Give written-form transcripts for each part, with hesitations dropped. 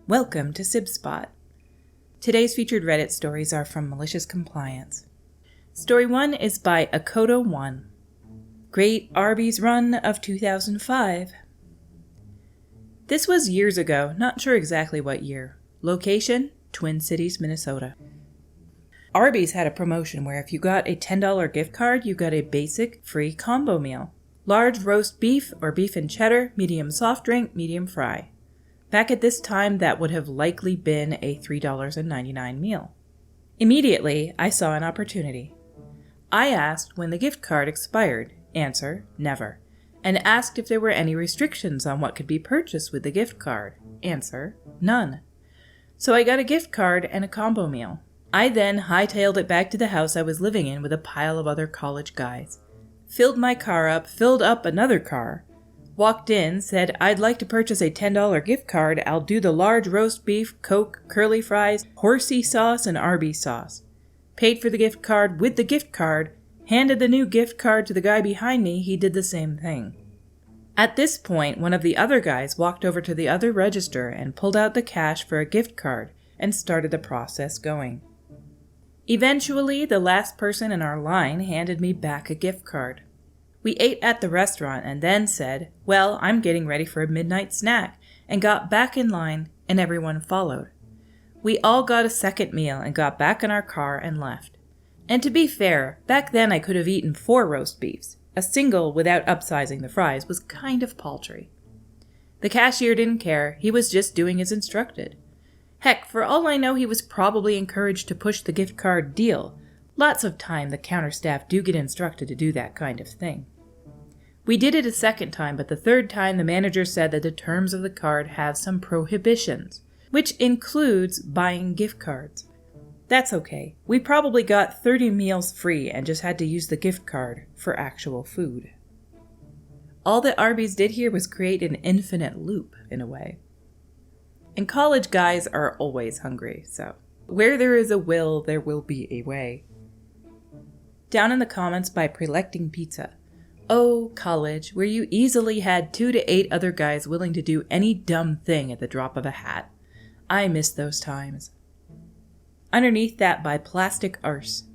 Welcome to Sib Spot. Today's featured Reddit stories are from MaliciousCompliance. Story 1 is by Akoto1. Great Arby's Run of 2005. This was years ago, not sure exactly what year. Location, Twin Cities, Minnesota. Arby's had a promotion where if you got a $10 gift card, you got a basic free combo meal. Large roast beef or beef and cheddar, medium soft drink, medium fry. Back at this time, that would have likely been a $3.99 meal. Immediately, I saw an opportunity. I asked when the gift card expired. Answer, never. And asked if there were any restrictions on what could be purchased with the gift card. Answer, none. So I got a gift card and a combo meal. I then hightailed it back to the house I was living in with a pile of other college guys. Filled my car up, filled up another car. Walked in, said, I'd like to purchase a $10 gift card. I'll do the large roast beef, Coke, curly fries, horsey sauce, and Arby sauce. Paid for the gift card with the gift card, handed the new gift card to the guy behind me. He did the same thing. At this point, one of the other guys walked over to the other register and pulled out the cash for a gift card and started the process going. Eventually, the last person in our line handed me back a gift card. We ate at the restaurant and then said, well, I'm getting ready for a midnight snack, and got back in line, and everyone followed. We all got a second meal and got back in our car and left. And to be fair, back then I could have eaten 4 roast beefs. A single without upsizing the fries was kind of paltry. The cashier didn't care, he was just doing as instructed. Heck, for all I know, he was probably encouraged to push the gift card deal. Lots of time the counter staff do get instructed to do that kind of thing. We did it a second time, but the third time the manager said that the terms of the card have some prohibitions, which includes buying gift cards. That's okay. We probably got 30 meals free and just had to use the gift card for actual food. All that Arby's did here was create an infinite loop, in a way. And college guys are always hungry, so where there is a will, there will be a way. Down in the comments by Prelecting Pizza. Oh, college, where you easily had 2 to 8 other guys willing to do any dumb thing at the drop of a hat. I miss those times. Underneath that by Plastic Arse.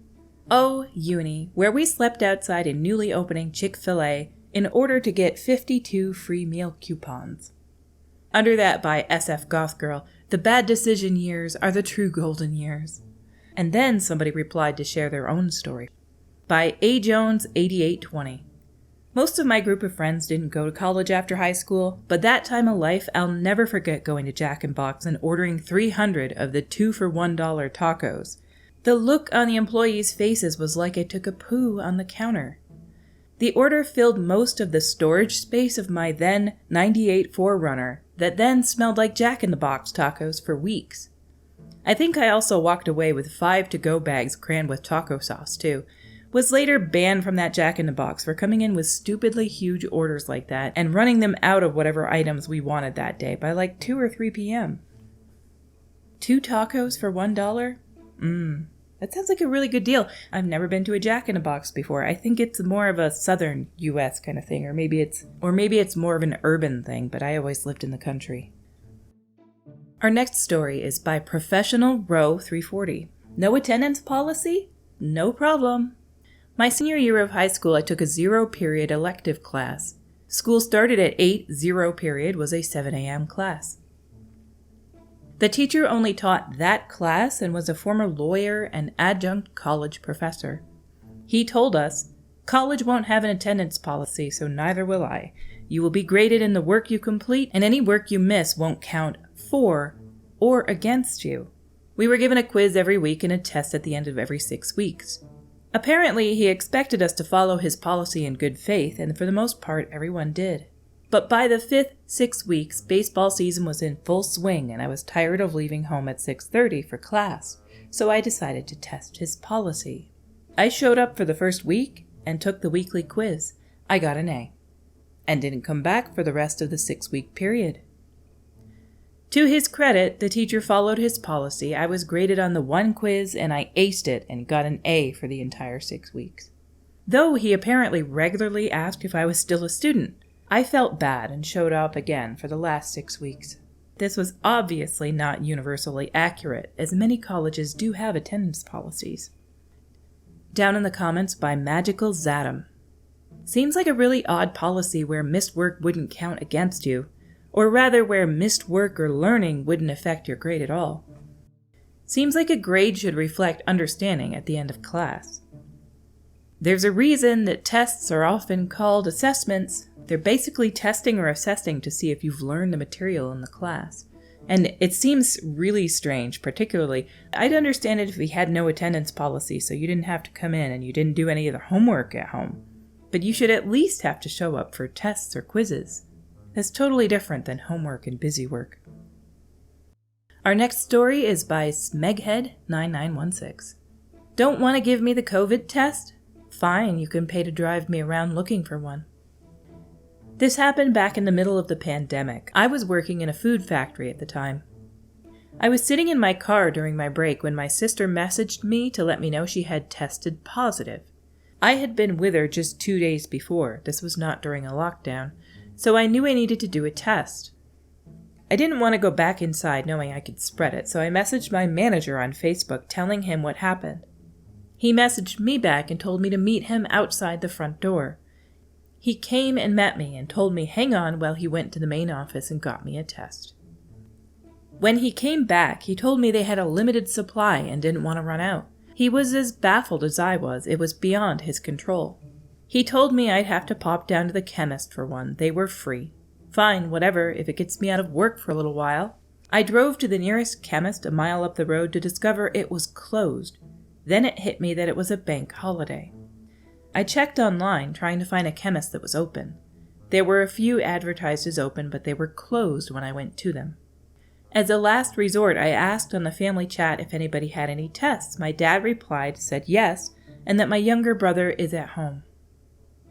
Oh, uni, where we slept outside a newly opening Chick-fil-A in order to get 52 free meal coupons. Under that by SF Goth Girl, the bad decision years are the true golden years. And then somebody replied to share their own story. By A. Jones 8820. Most of my group of friends didn't go to college after high school, but that time of life I'll never forget going to Jack in Box and ordering 300 of the 2 for $1 tacos. The look on the employees' faces was like I took a poo on the counter. The order filled most of the storage space of my then 98 4Runner that then smelled like Jack in the Box tacos for weeks. I think I also walked away with 5 to-go bags crammed with taco sauce too. Was later banned from that Jack in the Box for coming in with stupidly huge orders like that and running them out of whatever items we wanted that day by like 2 or 3 p.m. 2 tacos for $1? That sounds like a really good deal. I've never been to a Jack in the Box before. I think it's more of a southern U.S. kind of thing, or maybe it's more of an urban thing, but I always lived in the country. Our next story is by Professional Row 340. No attendance policy? No problem. My senior year of high school, I took a 0-period elective class. School started at 8, 0 period was a 7 a.m. class. The teacher only taught that class and was a former lawyer and adjunct college professor. He told us, college won't have an attendance policy, so neither will I. You will be graded in the work you complete, and any work you miss won't count for or against you. We were given a quiz every week and a test at the end of every 6 weeks. Apparently, he expected us to follow his policy in good faith, and for the most part, everyone did. But by the 5th 6 weeks, baseball season was in full swing, and I was tired of leaving home at 6:30 for class, so I decided to test his policy. I showed up for the first week and took the weekly quiz. I got an A, and didn't come back for the rest of the 6-week period. To his credit, the teacher followed his policy. I was graded on the one quiz, and I aced it and got an A for the entire 6 weeks. Though he apparently regularly asked if I was still a student, I felt bad and showed up again for the last 6 weeks. This was obviously not universally accurate, as many colleges do have attendance policies. Down in the comments by Magical Zatum. Seems like a really odd policy where missed work wouldn't count against you, or rather where missed work or learning wouldn't affect your grade at all. Seems like a grade should reflect understanding at the end of class. There's a reason that tests are often called assessments. They're basically testing or assessing to see if you've learned the material in the class. And it seems really strange, particularly, I'd understand it if we had no attendance policy so you didn't have to come in and you didn't do any of the homework at home. But you should at least have to show up for tests or quizzes. That's totally different than homework and busy work. Our next story is by Smeghead9916. Don't want to give me the COVID test? Fine, you can pay to drive me around looking for one. This happened back in the middle of the pandemic. I was working in a food factory at the time. I was sitting in my car during my break when my sister messaged me to let me know she had tested positive. I had been with her just 2 days before. This was not during a lockdown, so I knew I needed to do a test. I didn't want to go back inside knowing I could spread it, so I messaged my manager on Facebook telling him what happened. He messaged me back and told me to meet him outside the front door. He came and met me and told me hang on while he went to the main office and got me a test. When he came back, he told me they had a limited supply and didn't want to run out. He was as baffled as I was. It was beyond his control. He told me I'd have to pop down to the chemist for one. They were free. Fine, whatever, if it gets me out of work for a little while. I drove to the nearest chemist a mile up the road to discover it was closed. Then it hit me that it was a bank holiday. I checked online, trying to find a chemist that was open. There were a few advertised as open, but they were closed when I went to them. As a last resort, I asked on the family chat if anybody had any tests. My dad replied, said yes, and that my younger brother is at home.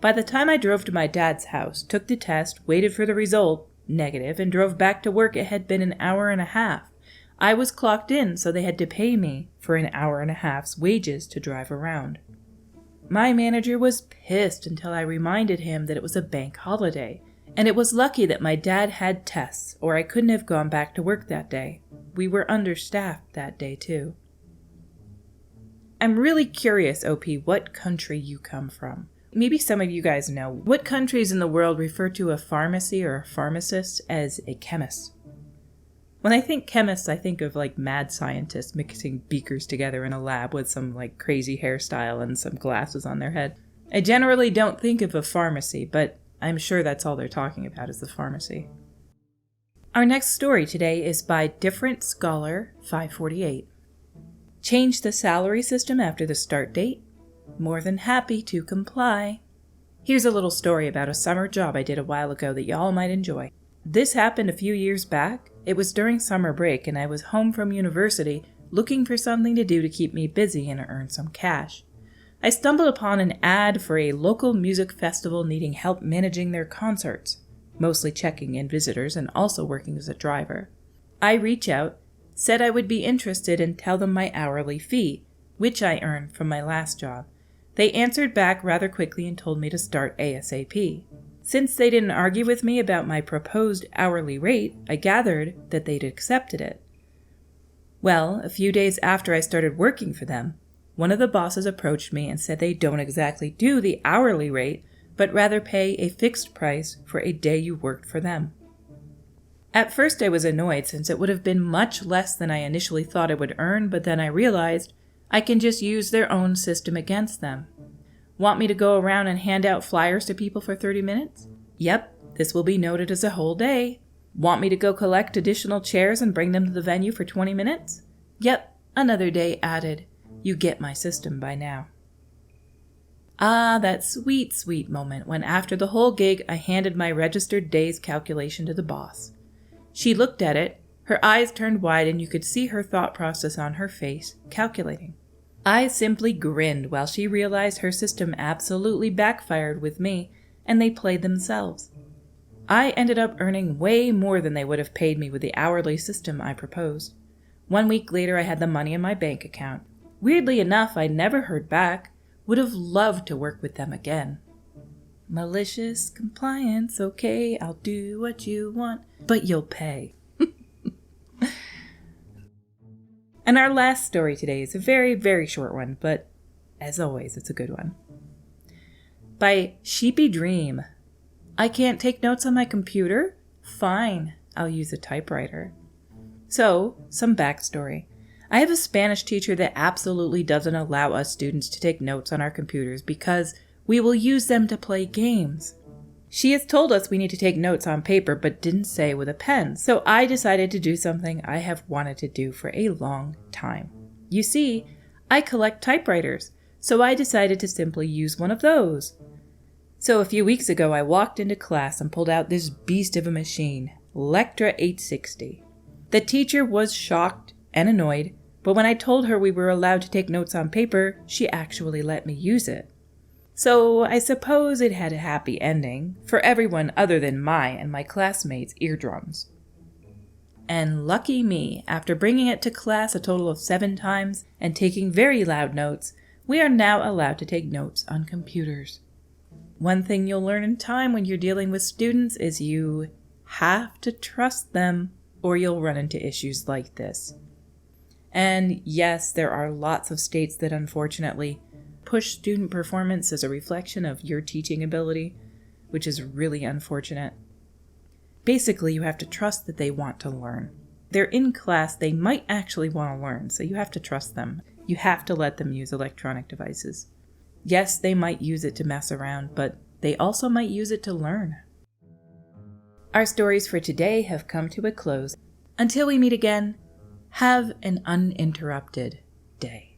By the time I drove to my dad's house, took the test, waited for the result, negative, and drove back to work, it had been an hour and a half. I was clocked in, so they had to pay me for an hour and a half's wages to drive around. My manager was pissed until I reminded him that it was a bank holiday, and it was lucky that my dad had tests, or I couldn't have gone back to work that day. We were understaffed that day, too. I'm really curious, OP, what country you come from. Maybe some of you guys know. What countries in the world refer to a pharmacy or a pharmacist as a chemist? When I think chemists, I think of like mad scientists mixing beakers together in a lab with some like crazy hairstyle and some glasses on their head. I generally don't think of a pharmacy, but I'm sure that's all they're talking about is the pharmacy. Our next story today is by Different Scholar 548. Change the salary system after the start date? More than happy to comply. Here's a little story about a summer job I did a while ago that y'all might enjoy. This happened a few years back. It was during summer break and I was home from university looking for something to do to keep me busy and earn some cash. I stumbled upon an ad for a local music festival needing help managing their concerts, mostly checking in visitors and also working as a driver. I reached out, said I would be interested and tell them my hourly fee, which I earned from my last job. They answered back rather quickly and told me to start ASAP. Since they didn't argue with me about my proposed hourly rate, I gathered that they'd accepted it. Well, a few days after I started working for them, one of the bosses approached me and said they don't exactly do the hourly rate, but rather pay a fixed price for a day you worked for them. At first I was annoyed since it would have been much less than I initially thought I would earn, but then I realized I can just use their own system against them. Want me to go around and hand out flyers to people for 30 minutes? Yep, this will be noted as a whole day. Want me to go collect additional chairs and bring them to the venue for 20 minutes? Yep, another day added. You get my system by now. Ah, that sweet, sweet moment when after the whole gig I handed my registered days calculation to the boss. She looked at it, her eyes turned wide and you could see her thought process on her face, calculating. I simply grinned while she realized her system absolutely backfired with me, and they played themselves. I ended up earning way more than they would have paid me with the hourly system I proposed. 1 week later I had the money in my bank account. Weirdly enough, I never heard back. Would have loved to work with them again. Malicious compliance, okay, I'll do what you want, but you'll pay. And our last story today is a very, very short one, but as always, it's a good one. By Sheepy Dream. I can't take notes on my computer? Fine, I'll use a typewriter. So, some backstory. I have a Spanish teacher that absolutely doesn't allow us students to take notes on our computers because we will use them to play games. She has told us we need to take notes on paper but didn't say with a pen, so I decided to do something I have wanted to do for a long time. You see, I collect typewriters, so I decided to simply use one of those. So a few weeks ago I walked into class and pulled out this beast of a machine, Lectra 860. The teacher was shocked and annoyed, but when I told her we were allowed to take notes on paper, she actually let me use it. So I suppose it had a happy ending for everyone other than my and my classmates' eardrums. And lucky me, after bringing it to class a total of 7 times and taking very loud notes, we are now allowed to take notes on computers. One thing you'll learn in time when you're dealing with students is you have to trust them or you'll run into issues like this. And yes, there are lots of states that unfortunately push student performance as a reflection of your teaching ability, which is really unfortunate. Basically, you have to trust that they want to learn. They're in class, they might actually want to learn, so you have to trust them. You have to let them use electronic devices. Yes, they might use it to mess around, but they also might use it to learn. Our stories for today have come to a close. Until we meet again, have an uninterrupted day.